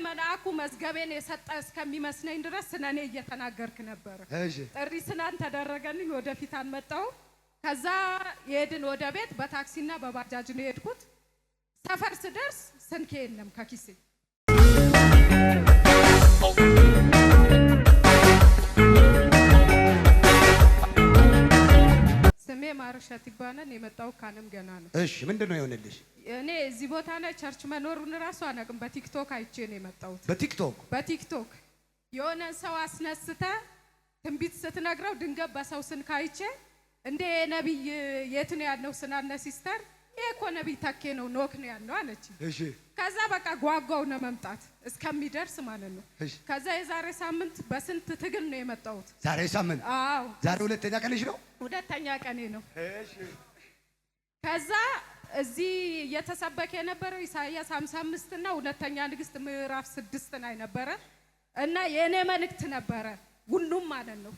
መልአኩ መዝገቤን የሰጠ እስከሚመስለኝ ድረስ ስለኔ እየተናገርክ ነበር። እሺ ጥሪ ስላን ተደረገልኝ ወደፊት አንመጣው። ከዛ የሄድን ወደ ቤት በታክሲና በባጃጅ ነው የሄድኩት። ሰፈር ስደርስ ስልኬ የለም ከኪሴ። ስሜ ማርሸት ይባላል። የመጣው ካለም ገና ነው። እሺ ምንድነው የሆነልሽ? እኔ እዚህ ቦታ ላይ ቸርች መኖሩን ራሱ አናውቅም። በቲክቶክ አይቼ ነው የመጣሁት። በቲክቶክ የሆነ ሰው አስነስተ ትንቢት ስትነግረው ድንገት በሰው ስልክ አይቼ እንደ ነብይ የት ነው ያለው ስናነ ሲስተር ይሄ እኮ ነብይ ተኬ ነው ኖክ ነው ያለው አለች። እሺ ከዛ በቃ ጓጓው ነው መምጣት እስከሚደርስ ማለት ነው። ከዛ የዛሬ ሳምንት በስንት ትግል ነው የመጣሁት። ዛሬ ሳምንት? አዎ ዛሬ ሁለተኛ ቀንሽ ነው? ሁለተኛ ቀኔ ነው። እሺ ከዛ እዚህ እየተሰበከ የነበረው ኢሳይያስ 55 እና ሁለተኛ ንግሥት ምዕራፍ 6 ላይ ነበረ እና የኔ መልእክት ነበረ ሁሉም ማለት ነው።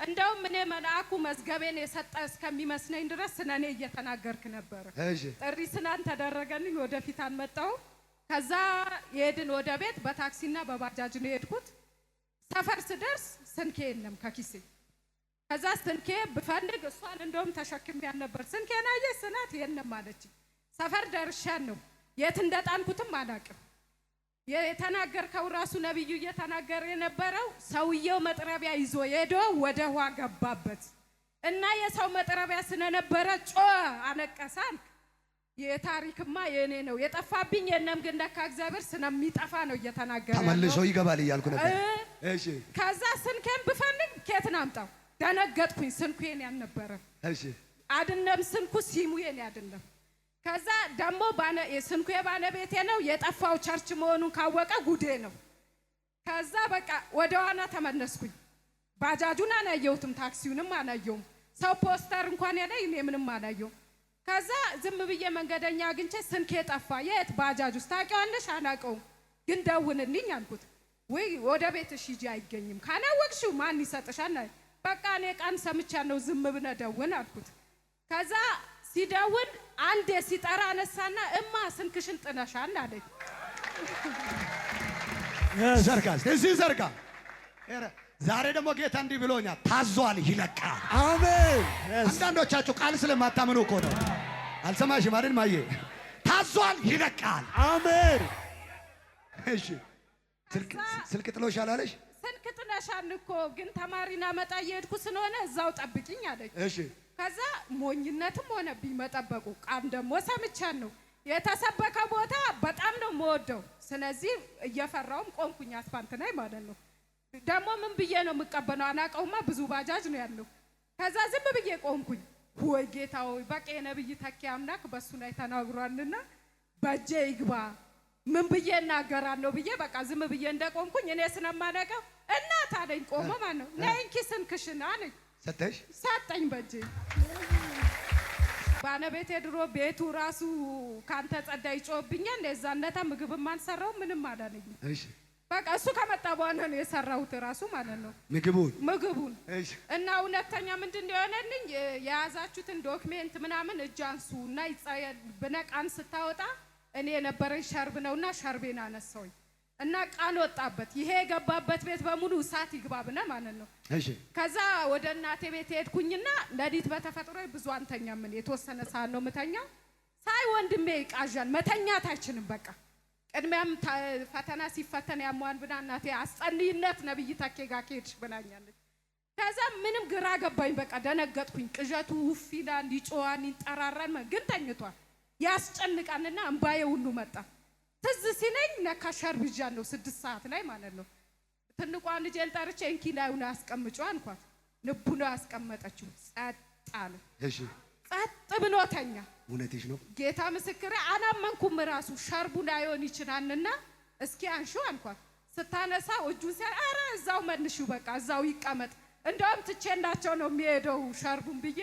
እንደውም እኔ መልአኩ መዝገቤን የሰጠ እስከሚመስለኝ ድረስ ስለኔ እየተናገርክ ነበር። ጥሪ ስላን ተደረገልኝ ወደፊት አንመጣው። ከዛ የሄድን ወደ ቤት በታክሲና በባጃጅ ነው የሄድኩት። ሰፈር ስደርስ ስልኬ የለም ከኪሴ። ከዛ ስልኬ ብፈልግ እሷን እንደውም ተሸክሜያት ነበር። ስልኬን አየሽ ስላት የለም አለች። ሰፈር ደርሻን ነው የት እንደጣንኩትም አላውቅም። የተናገርከው ራሱ ነብዩ እየተናገረ የነበረው ሰውየው መጥረቢያ ይዞ ሄዶ ወደ ውሃ ገባበት እና የሰው መጥረቢያ ስለነበረ ጮኸ፣ አለቀሳል። የታሪክማ የኔ ነው የጠፋብኝ የለም ግን ለካ እግዚአብሔር ስለሚጠፋ ነው እየተናገረ ተመልሶ ይገባል እያልኩ ነበር። እሺ ከዛ ስልኬን ብፈልግ ከየት ናምጣው ደነገጥኩኝ። ስልኩ የኔ አልነበረም። እሺ አይደለም ስልኩ ሲሙ የኔ አይደለም። ከዛ ደሞ ስልኩ የባለቤቴ ነው የጠፋው ቸርች መሆኑን ካወቀ ጉዴ ነው። ከዛ በቃ ወደ ዋና ተመለስኩኝ። ባጃጁን አላየሁትም፣ ታክሲውንም አላየሁም። ሰው ፖስተር እንኳን ያለ እኔ ምንም አላየሁም። ከዛ ዝም ብዬ መንገደኛ አግኝቼ ስልኬ ጠፋ። የት ባጃጅ ውስጥ ታውቂዋለሽ? አላውቀውም ግን ደውልልኝ አልኩት። ወይ ወደ ቤትሽ ሂጂ አይገኝም፣ ካላወቅሽው ማን ይሰጥሻል? በቃ እኔ ቃን ሰምቻለሁ ዝም ብለህ ደውል አልኩት። ከዛ ሲደውል አንዴ ሲጠራ አነሳና እማ ስልክሽን ጥለሻል አለኝ። ዘርጋስ እዚህ ዘርጋ። ዛሬ ደግሞ ጌታ እንዲህ ብሎኛል፣ ታዟል ይለቃል። አሜን። አንዳንዶቻችሁ ቃል ስለማታምኑ እኮ ነው። አልሰማሽም አይደል ማየ? ታዟል ይለቃል። አሜን። እሺ ስልክ ጥሎሻል አለሽ? ስልክ ጥለሻል እኮ ግን ተማሪና መጣ እየሄድኩ ስለሆነ እዛው ጠብቂኝ አለኝ። እሺ ከዛ ሞኝነትም ሆነብኝ መጠበቁ። ቃም ደግሞ ሰምቻለሁ። የተሰበከ ቦታ በጣም ነው የምወደው። ስለዚህ እየፈራውም ቆምኩኝ አስፋልት ላይ ማለት ነው። ደግሞ ምን ብዬ ነው የምቀበለው? አናውቀውማ ብዙ ባጃጅ ነው ያለው። ከዛ ዝም ብዬ ቆምኩኝ። ወይ ጌታ ሆይ በቃ የነብይ ተኪ አምላክ በሱ ላይ ተናግሯልና በጄ ይግባ ምን ብዬ እናገራለሁ ብዬ በቃ ዝም ብዬ እንደቆምኩኝ እኔ ስለማነቀው እናት አለኝ። ቆሞ ማለት ነው ነይ እንኪ ስልክሽን አለኝ። ሰጠኝ በጄ። ባለቤቴ ድሮ ቤቱ ራሱ ካንተ ጸዳ ይጮህብኛል። ለዛነታ ምግብም አልሰራው ምንም አላለኝ። እሺ በቃ እሱ ከመጣ በኋላ ነው የሰራሁት ራሱ ማለት ነው ምግቡን። እሺ እና ሁለተኛ ምንድነው የሆነልኝ? የያዛችሁትን ዶክሜንት ምናምን እጅ አንሱ እና ይጻያል በነቃን ስታወጣ እኔ የነበረኝ ሸርብ ነውና ሸርቤን አነሳውኝ እና ቃል ወጣበት። ይሄ የገባበት ቤት በሙሉ እሳት ይግባብና ማለት ነው። እሺ ከዛ ወደ እናቴ ቤት ሄድኩኝና ለዲት በተፈጥሮ ብዙ አንተኛ ምን የተወሰነ ሰዓት ነው መተኛው። ሳይ ወንድሜ ይቃዣል፣ መተኛት አይችልም። በቃ ቅድሚያም ፈተና ሲፈተን ያሟን ብና እናቴ አስጸልይነት ነብይ ተኬ ጋር ከሄድሽ ብላኛለች። ከዛ ምንም ግራ ገባኝ። በቃ ደነገጥኩኝ። ቅዠቱ ውፍ ይላል፣ ይጮሃል፣ ይንጠራራል። ግን ተኝቷል። ያስጨንቃልና እንባዬ ሁሉ መጣ። ትዝ ሲለኝ ለካ ሸርብ ይዣለሁ 6 ሰዓት ላይ ማለት ነው። ትንቋን ልጄን ጠርቼ እንኪ ላዩን አስቀምጪው አልኳት። ልቡ ነው ያስቀመጠችው። ጸጥ አለ። እሺ ጸጥ ብሎ ተኛ። እውነትሽ ነው ጌታ ምስክሬ። አላመንኩም ራሱ ሸርቡ ላይሆን ይችላልና እስኪ አንሺው አልኳት። ስታነሳ እጁን ሲያ አረ እዛው መልሺው በቃ እዛው ይቀመጥ እንደውም ትቼላቸው ነው የሚሄደው ሸርቡን ብዬ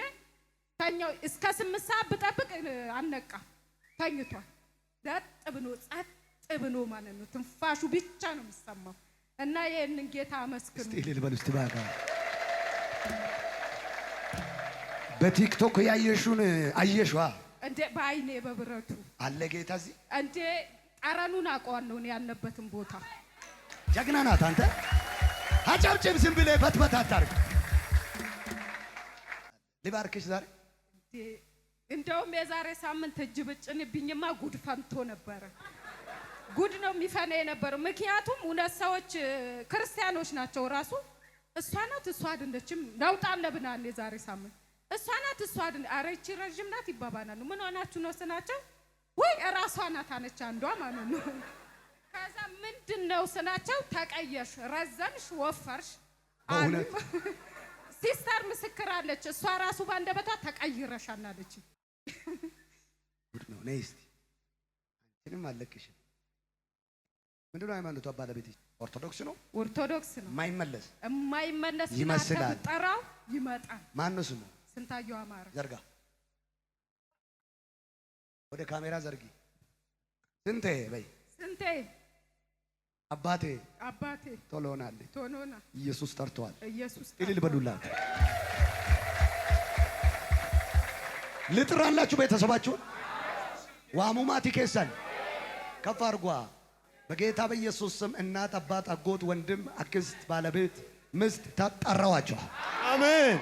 ተኛው። እስከ 8 ሰዓት ብጠብቅ አነቃ ተኝቷል። ጸጥ ብሎ ማለት ነው። ትንፋሹ ብቻ ነው የሚሰማው እና ይሄንን ጌታ አመስግኑ። እስቲ ልበል እስቲ ባካ በቲክቶክ ያየሽውን አየሽዋ እንዴ? በአይኔ በብረቱ አለ ጌታ እዚህ እንዴ ጠረኑን አውቀዋለሁ እኔ ያለበትን ቦታ። ጀግና ናት አንተ። አጨብጭብ ዝም ብለህ በትበት አታርግ። ሊባርክሽ ዛሬ እንደውም የዛሬ ሳምንት እጅ ብጭንብኝማ ጉድ ፈንቶ ነበረ። ጉድ ነው የሚፈነ የነበረው። ምክንያቱም እውነት ሰዎች ክርስቲያኖች ናቸው ራሱ እሷ ናት እሷ አይደለችም ለውጥ አለብናል። የዛሬ ሳምንት እሷ ናት እሷ አይደል አረቺ ረጅም ናት ይባባናሉ። ምን ሆናችሁ ነው ስናቸው ወይ እራሷ ናት አነች አንዷ ማለት ነው። ከዛ ምንድነው ስናቸው ተቀየሽ፣ ረዘምሽ፣ ወፈርሽ አሉ። ሲስተር ምስክር አለች እሷ ራሱ ባንደበቷ ተቀይረሻል አለች። ጉድ ነው። ነይ እስቲ አንቺንም አለቅሽም። ምንድነው ሃይማኖቷ? ባለቤትሽ ኦርቶዶክስ ነው? ኦርቶዶክስ ነው። የማይመለስ ይመስላል። ጠራው ይመጣል። ማን ነው ስሙ? ስንታየው አማረ። ዘርጋ፣ ወደ ካሜራ ዘርጊ። ስንቴ በይ። ስንቴ አባቴ ቶሎናል። ኢየሱስ ጠርቷል። እልል በሉላት። ልጥራላችሁ ቤተሰባችሁን ዋሙማቲ ኬሰን ከፍ አድርጓ በጌታ በኢየሱስ ስም እናት፣ አባት፣ አጎት፣ ወንድም፣ አክስት፣ ባለቤት፣ ምስት ተጠራዋችሁ። አሜን።